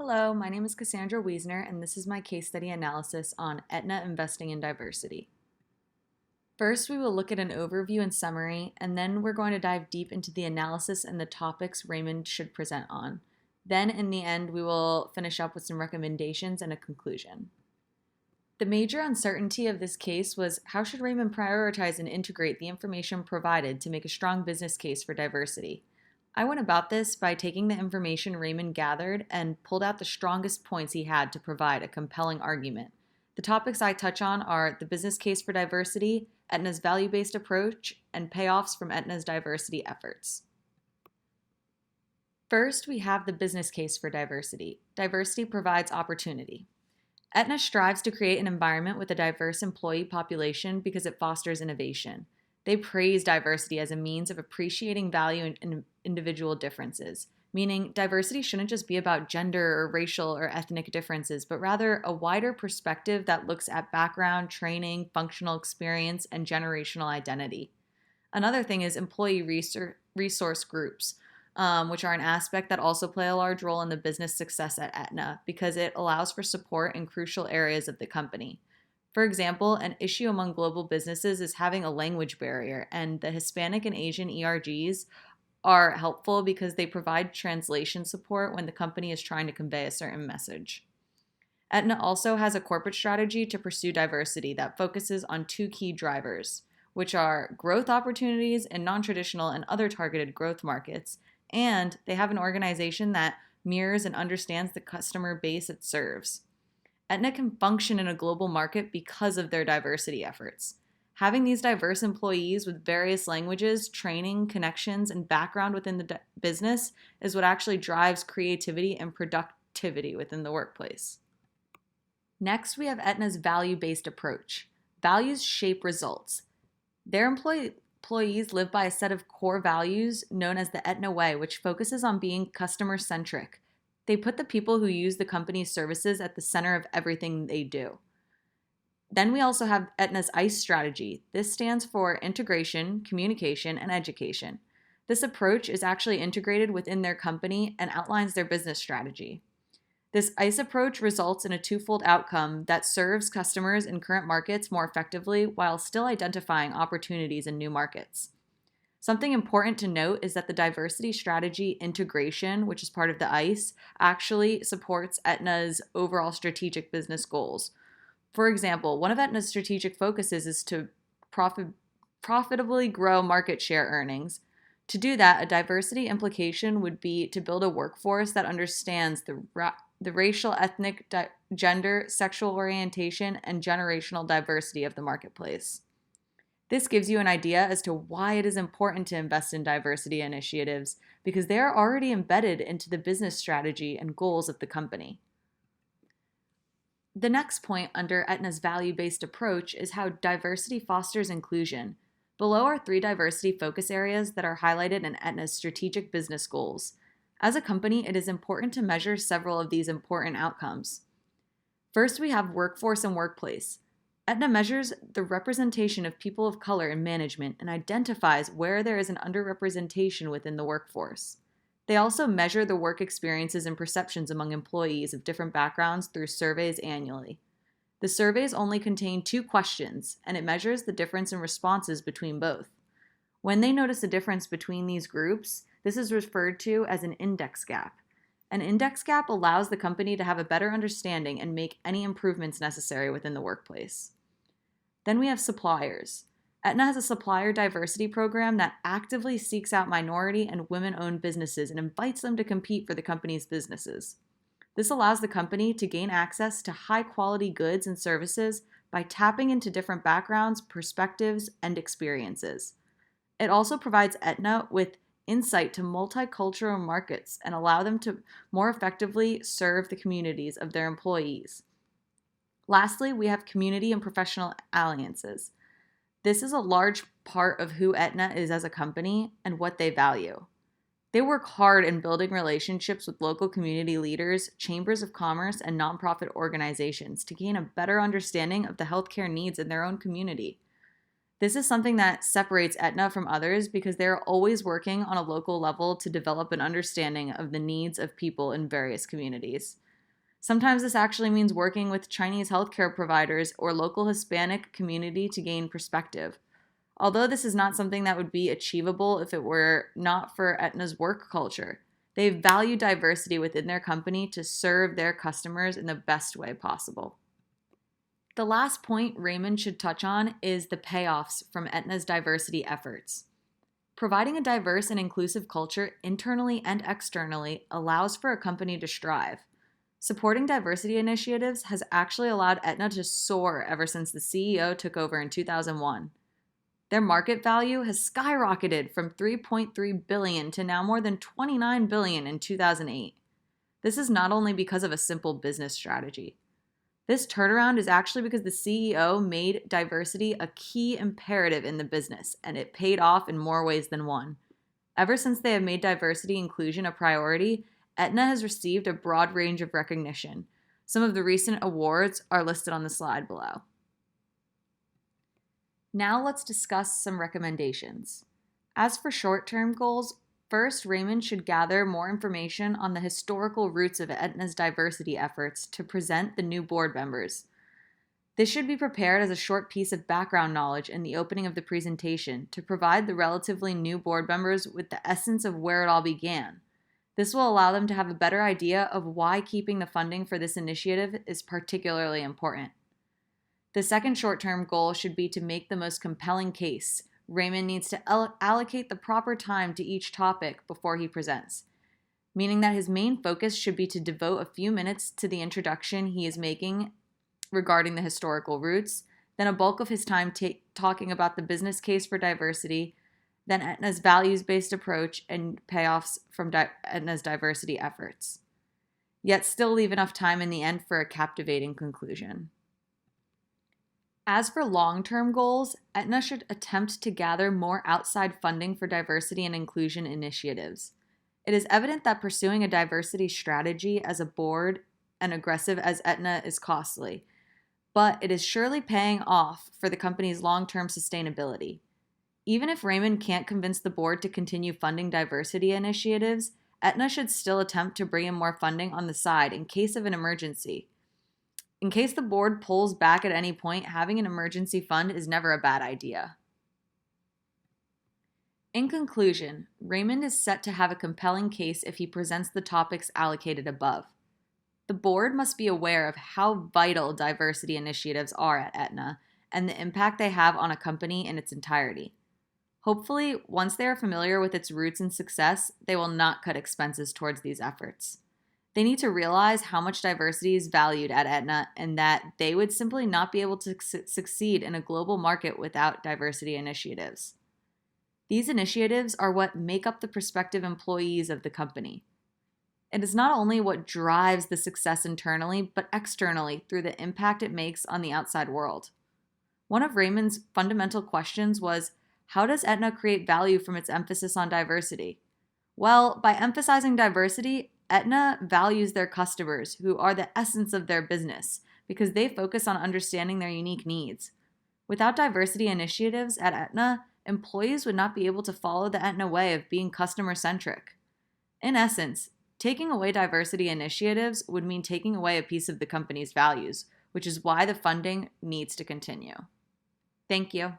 Hello, my name is Cassandra Wiesner, and this is my case study analysis on Aetna investing in diversity. First, we will look at an overview and summary, and then we're going to dive deep into the analysis and the topics Raymond should present on. Then, in the end, we will finish up with some recommendations and a conclusion. The major uncertainty of this case was how should Raymond prioritize and integrate the information provided to make a strong business case for diversity? I went about this by taking the information Raymond gathered and pulled out the strongest points he had to provide a compelling argument. The topics I touch on are the business case for diversity, Aetna's value-based approach, and payoffs from Aetna's diversity efforts. First, we have the business case for diversity. Diversity provides opportunity. Aetna strives to create an environment with a diverse employee population because it fosters innovation. They praise diversity as a means of appreciating value in individual differences, meaning diversity shouldn't just be about gender or racial or ethnic differences, but rather a wider perspective that looks at background, training, functional experience, and generational identity. Another thing is employee resource groups, which are an aspect that also play a large role in the business success at Aetna because it allows for support in crucial areas of the company. For example, an issue among global businesses is having a language barrier, and the Hispanic and Asian ERGs are helpful because they provide translation support when the company is trying to convey a certain message. Aetna also has a corporate strategy to pursue diversity that focuses on two key drivers, which are growth opportunities in non-traditional and other targeted growth markets, and they have an organization that mirrors and understands the customer base it serves. Aetna can function in a global market because of their diversity efforts. Having these diverse employees with various languages, training, connections, and background within the business is what actually drives creativity and productivity within the workplace. Next, we have Aetna's value-based approach. Values shape results. Their employees live by a set of core values known as the Aetna Way, which focuses on being customer-centric. They put the people who use the company's services at the center of everything they do. Then we also have Aetna's ICE strategy. This stands for integration, communication, and education. This approach is actually integrated within their company and outlines their business strategy. This ICE approach results in a twofold outcome that serves customers in current markets more effectively while still identifying opportunities in new markets. Something important to note is that the diversity strategy integration, which is part of the ICE, actually supports Aetna's overall strategic business goals. For example, one of Aetna's strategic focuses is to profitably grow market share earnings. To do that, a diversity implication would be to build a workforce that understands the racial, ethnic, gender, sexual orientation, and generational diversity of the marketplace. This gives you an idea as to why it is important to invest in diversity initiatives, because they are already embedded into the business strategy and goals of the company. The next point under Aetna's value-based approach is how diversity fosters inclusion. Below are 3 diversity focus areas that are highlighted in Aetna's strategic business goals. As a company, it is important to measure several of these important outcomes. First, we have workforce and workplace. Aetna measures the representation of people of color in management and identifies where there is an underrepresentation within the workforce. They also measure the work experiences and perceptions among employees of different backgrounds through surveys annually. The surveys only contain 2 questions, and it measures the difference in responses between both. When they notice a difference between these groups, this is referred to as an index gap. An index gap allows the company to have a better understanding and make any improvements necessary within the workplace. Then we have suppliers. Aetna has a supplier diversity program that actively seeks out minority and women-owned businesses and invites them to compete for the company's businesses. This allows the company to gain access to high-quality goods and services by tapping into different backgrounds, perspectives, and experiences. It also provides Aetna with insight to multicultural markets and allow them to more effectively serve the communities of their employees. Lastly, we have community and professional alliances. This is a large part of who Aetna is as a company and what they value. They work hard in building relationships with local community leaders, chambers of commerce, and nonprofit organizations to gain a better understanding of the healthcare needs in their own community. This is something that separates Aetna from others because they're always working on a local level to develop an understanding of the needs of people in various communities. Sometimes this actually means working with Chinese healthcare providers or local Hispanic community to gain perspective. Although this is not something that would be achievable if it were not for Aetna's work culture, they value diversity within their company to serve their customers in the best way possible. The last point Raymond should touch on is the payoffs from Aetna's diversity efforts. Providing a diverse and inclusive culture internally and externally allows for a company to strive. Supporting diversity initiatives has actually allowed Aetna to soar ever since the CEO took over in 2001. Their market value has skyrocketed from $3.3 billion to now more than $29 billion in 2008. This is not only because of a simple business strategy. This turnaround is actually because the CEO made diversity a key imperative in the business, and it paid off in more ways than one. Ever since they have made diversity inclusion a priority, Aetna has received a broad range of recognition. Some of the recent awards are listed on the slide below. Now let's discuss some recommendations. As for short-term goals, first, Raymond should gather more information on the historical roots of Aetna's diversity efforts to present the new board members. This should be prepared as a short piece of background knowledge in the opening of the presentation to provide the relatively new board members with the essence of where it all began. This will allow them to have a better idea of why keeping the funding for this initiative is particularly important. The second short-term goal should be to make the most compelling case. Raymond needs to allocate the proper time to each topic before he presents, meaning that his main focus should be to devote a few minutes to the introduction he is making regarding the historical roots, then a bulk of his time talking about the business case for diversity, then Aetna's values-based approach and payoffs from Aetna's diversity efforts. Yet still leave enough time in the end for a captivating conclusion. As for long-term goals, Aetna should attempt to gather more outside funding for diversity and inclusion initiatives. It is evident that pursuing a diversity strategy as a board and aggressive as Aetna is costly, but it is surely paying off for the company's long-term sustainability. Even if Raymond can't convince the board to continue funding diversity initiatives, Aetna should still attempt to bring in more funding on the side in case of an emergency. In case the board pulls back at any point, having an emergency fund is never a bad idea. In conclusion, Raymond is set to have a compelling case if he presents the topics allocated above. The board must be aware of how vital diversity initiatives are at Aetna and the impact they have on a company in its entirety. Hopefully, once they are familiar with its roots and success, they will not cut expenses towards these efforts. They need to realize how much diversity is valued at Aetna and that they would simply not be able to succeed in a global market without diversity initiatives. These initiatives are what make up the prospective employees of the company. It is not only what drives the success internally, but externally through the impact it makes on the outside world. One of Raymond's fundamental questions was, how does Aetna create value from its emphasis on diversity? Well, by emphasizing diversity, Aetna values their customers, who are the essence of their business, because they focus on understanding their unique needs. Without diversity initiatives at Aetna, employees would not be able to follow the Aetna way of being customer-centric. In essence, taking away diversity initiatives would mean taking away a piece of the company's values, which is why the funding needs to continue. Thank you.